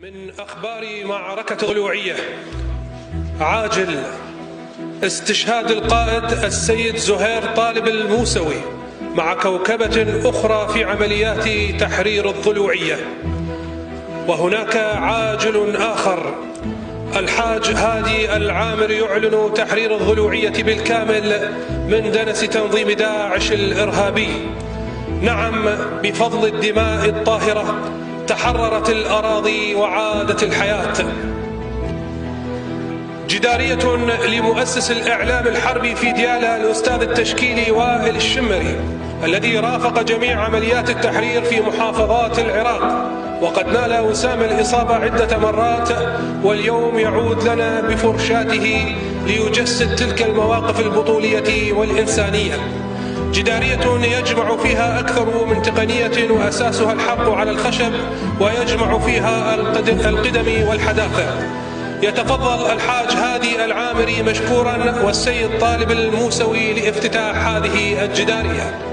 من أخبار معركة ضلوعية عاجل استشهاد القائد السيد زهير طالب الموسوي مع كوكبة أخرى في عمليات تحرير الضلوعية. وهناك عاجل آخر، الحاج هادي العامر يعلن تحرير الضلوعية بالكامل من دنس تنظيم داعش الإرهابي. نعم، بفضل الدماء الطاهرة تحررت الأراضي وعادت الحياة. جدارية لمؤسس الإعلام الحربي في ديالى الأستاذ التشكيلي وائل الشمري الذي رافق جميع عمليات التحرير في محافظات العراق، وقد نال وسام الإصابة عدة مرات، واليوم يعود لنا بفرشاته ليجسد تلك المواقف البطولية والإنسانية. جدارية يجمع فيها أكثر من تقنية وأساسها الحرب على الخشب، ويجمع فيها القدم والحداثة. يتفضل الحاج هادي العامري مشكورا والسيد طالب الموسوي لافتتاح هذه الجدارية.